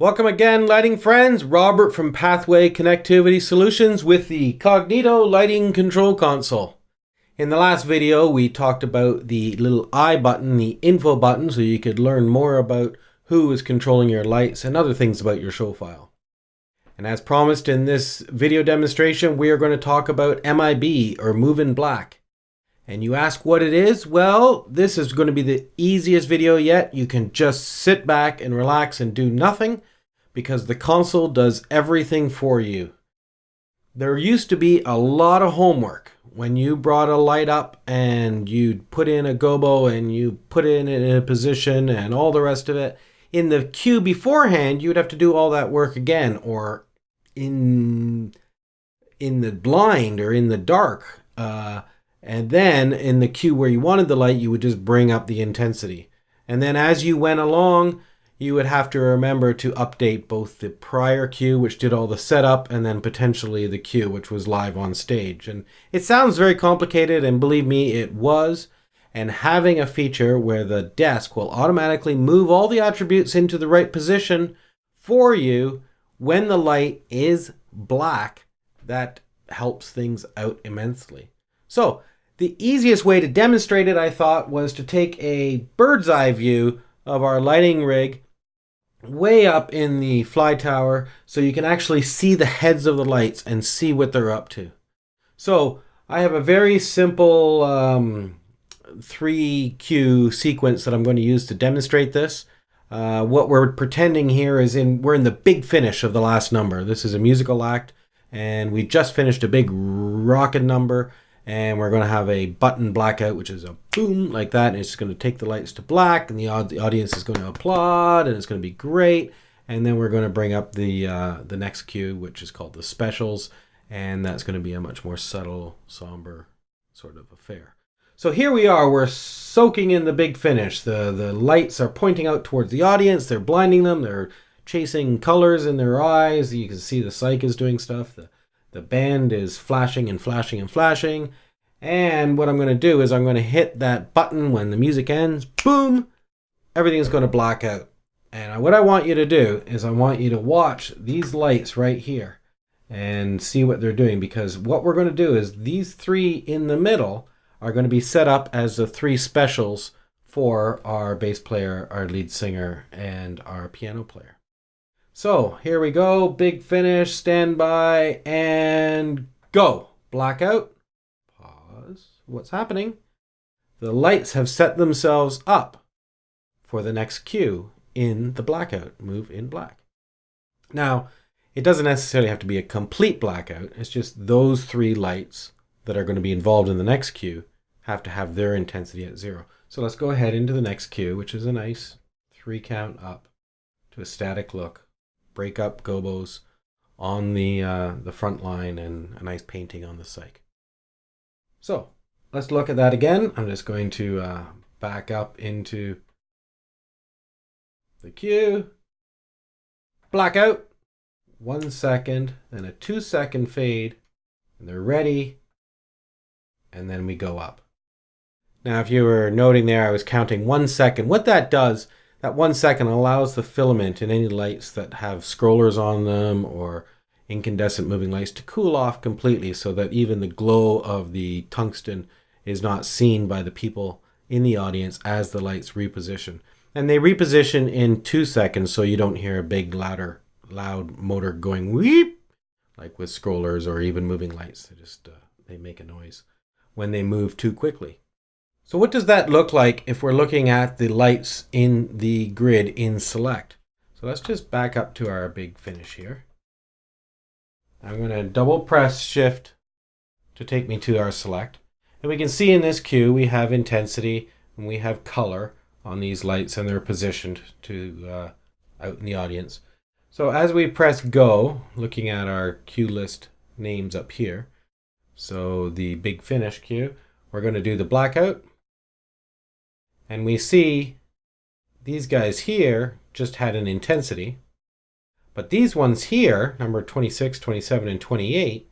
Welcome again, lighting friends. Robert from Pathway Connectivity Solutions with the Cognito Lighting Control Console. In the last video, we talked about the little I button, the info button, so you could learn more about who is controlling your lights and other things about your show file. And as promised in this video demonstration, we are going to talk about MIB, or Move in Black. And you ask what it is? Well, this is going to be the easiest video yet. You can just sit back and relax and do nothing because the console does everything for you. There used to be a lot of homework when you brought a light up and you put in a gobo and you put it in a position and all the rest of it. In the cue beforehand, you would have to do all that work again, or in the blind or in the dark. And then in the cue where you wanted the light, you would just bring up the intensity. And then as you went along, you would have to remember to update both the prior cue, which did all the setup, and then potentially the cue, which was live on stage. And it sounds very complicated, and believe me, it was. And having a feature where the desk will automatically move all the attributes into the right position for you when the light is black, that helps things out immensely. So the easiest way to demonstrate it, I thought, was to take a bird's eye view of our lighting rig way up in the fly tower so you can actually see the heads of the lights and see what they're up to. So I have a very simple 3 cue sequence that I'm going to use to demonstrate this. What we're pretending here is we're in the big finish of the last number. This is a musical act, and we just finished a big rockin' number. And we're going to have a button blackout, which is a boom like that. And it's going to take the lights to black, and the audience is going to applaud, and it's going to be great. And then we're going to bring up the next cue, which is called the specials. And that's going to be a much more subtle, somber sort of affair. So here we are. We're soaking in the big finish. The lights are pointing out towards the audience. They're blinding them. They're chasing colors in their eyes. You can see the psych is doing stuff. The band is flashing and flashing and flashing. And what I'm going to do is I'm going to hit that button when the music ends. Boom! Everything's going to black out. And what I want you to do is I want you to watch these lights right here and see what they're doing. Because what we're going to do is these 3 in the middle are going to be set up as the 3 specials for our bass player, our lead singer, and our piano player. So here we go, big finish, standby, and go. Blackout, pause, what's happening? The lights have set themselves up for the next cue in the blackout, Move in Black. Now, it doesn't necessarily have to be a complete blackout, it's just those 3 lights that are going to be involved in the next cue have to have their intensity at 0. So let's go ahead into the next cue, which is a nice 3 count up to a static look. Break up gobos on the front line and a nice painting on the psych. So let's look at that again. I'm just going to back up into the cue. Blackout. 1 second, then a 2-second fade, and they're ready. And then we go up. Now, if you were noting there, I was counting 1 second. What that does, that 1 second allows the filament in any lights that have scrollers on them or incandescent moving lights to cool off completely so that even the glow of the tungsten is not seen by the people in the audience as the lights reposition. And they reposition in 2 seconds so you don't hear a big loud motor going weep like with scrollers or even moving lights. They make a noise when they move too quickly. So what does that look like if we're looking at the lights in the grid in select? So let's just back up to our big finish here. I'm going to double press shift to take me to our select. And we can see in this cue we have intensity and we have color on these lights, and they're positioned to out in the audience. So as we press go, looking at our cue list names up here, so the big finish cue, we're going to do the blackout. And we see these guys here just had an intensity. But these ones here, number 26, 27, and 28,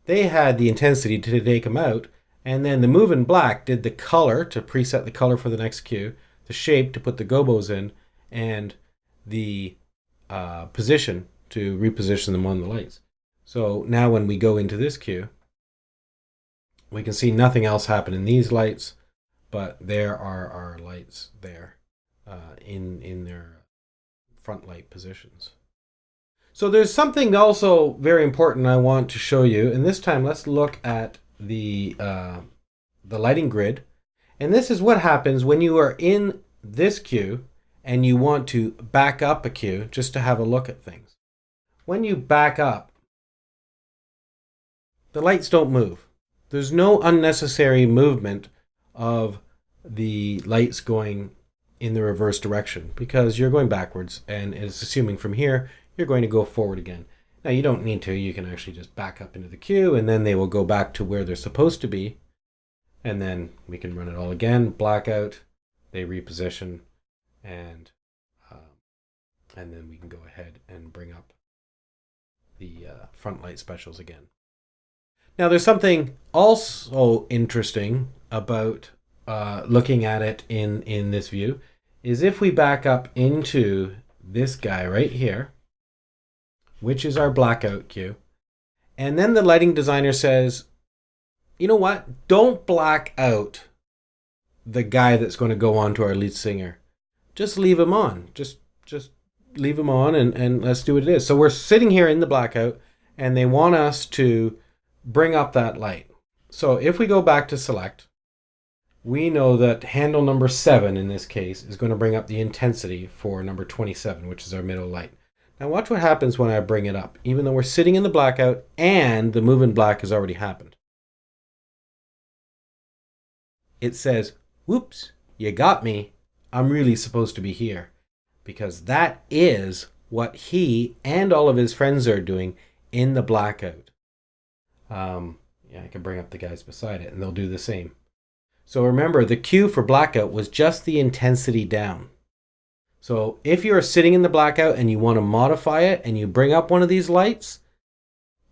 they had the intensity to take them out. And then the Move in Black did the color to preset the color for the next cue, the shape to put the gobos in, and the position to reposition them on the lights. So now when we go into this cue, we can see nothing else happen in these lights, but there are our lights there in their front light positions. So there's something also very important I want to show you, and this time let's look at the lighting grid. And this is what happens when you are in this cue and you want to back up a cue just to have a look at things. When you back up, the lights don't move. There's no unnecessary movement of the lights going in the reverse direction because you're going backwards, and it's assuming from here you're going to go forward again. Now you don't need to, you can actually just back up into the cue and then they will go back to where they're supposed to be, and then we can run it all again, blackout, they reposition, and then we can go ahead and bring up the front light specials again. Now there's something also interesting about looking at it in this view, is if we back up into this guy right here, which is our blackout cue, and then the lighting designer says, you know what, don't black out the guy that's going to go on to our lead singer. Just leave him on. Just leave him on and let's do what it is. So we're sitting here in the blackout and they want us to bring up that light. So if we go back to select, we know that handle number 7 in this case is going to bring up the intensity for number 27, which is our middle light. Now watch what happens when I bring it up, even though we're sitting in the blackout and the move in black has already happened. It says, whoops, you got me. I'm really supposed to be here. Because that is what he and all of his friends are doing in the blackout. Yeah, I can bring up the guys beside it and they'll do the same. So remember, the cue for blackout was just the intensity down. So if you're sitting in the blackout and you want to modify it and you bring up one of these lights,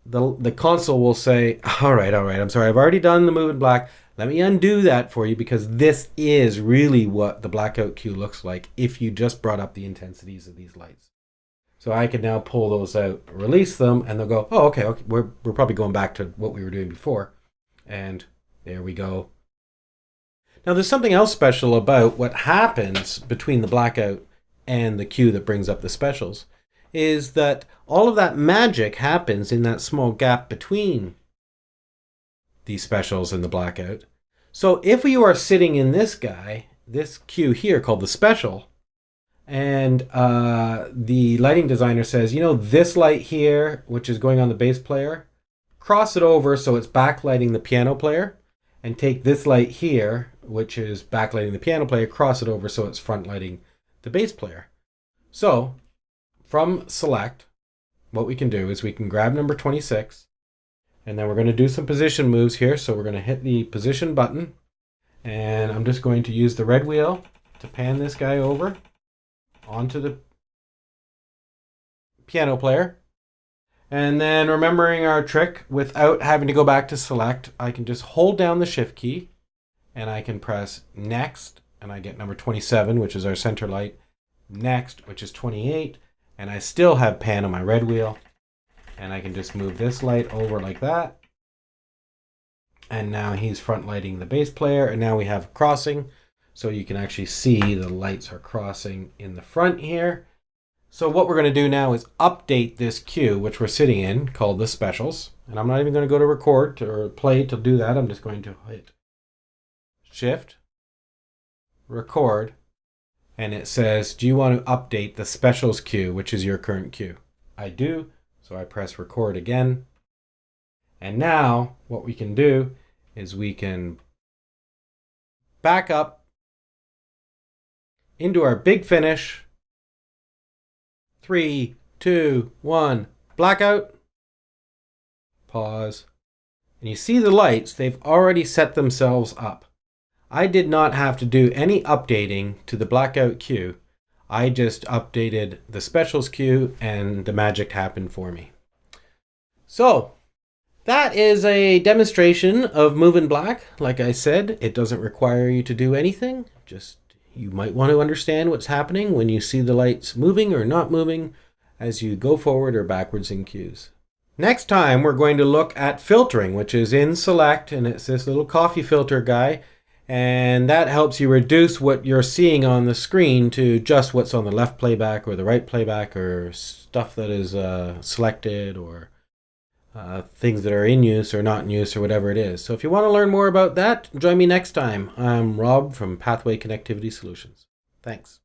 the console will say, all right, I'm sorry, I've already done the move in black. Let me undo that for you because this is really what the blackout cue looks like if you just brought up the intensities of these lights. So I can now pull those out, release them, and they'll go, oh, okay, we're probably going back to what we were doing before. And there we go. Now there's something else special about what happens between the blackout and the cue that brings up the specials, is that all of that magic happens in that small gap between these specials and the blackout. So if you are sitting in this guy, this cue here called the special, and the lighting designer says, you know, this light here, which is going on the bass player, cross it over so it's backlighting the piano player, and take this light here, which is backlighting the piano player, cross it over so it's front lighting the bass player. So from select, what we can do is we can grab number 26, and then we're going to do some position moves here. So we're going to hit the position button, and I'm just going to use the red wheel to pan this guy over onto the piano player. And then remembering our trick, without having to go back to select, I can just hold down the shift key and I can press next, and I get number 27, which is our center light, next, which is 28, and I still have pan on my red wheel, and I can just move this light over like that. And now he's front lighting the bass player, and now we have crossing, so you can actually see the lights are crossing in the front here. So what we're going to do now is update this cue, which we're sitting in, called the specials. And I'm not even going to go to record or play to do that. I'm just going to hit shift, record, and it says, do you want to update the specials cue, which is your current cue? I do. So I press record again. And now what we can do is we can back up into our big finish. 3, 2, 1, blackout, pause, and you see the lights, they've already set themselves up. I did not have to do any updating to the blackout cue. I just updated the specials cue and the magic happened for me. So that is a demonstration of Move in Black. Like I said, it doesn't require you to do anything, just you might want to understand what's happening when you see the lights moving or not moving, as you go forward or backwards in cues. Next time, we're going to look at filtering, which is in Select, and it's this little coffee filter guy, and that helps you reduce what you're seeing on the screen to just what's on the left playback or the right playback, or stuff that is selected, or things that are in use or not in use, or whatever it is. So if you want to learn more about that, join me next time. I'm Rob from Pathway Connectivity Solutions. Thanks.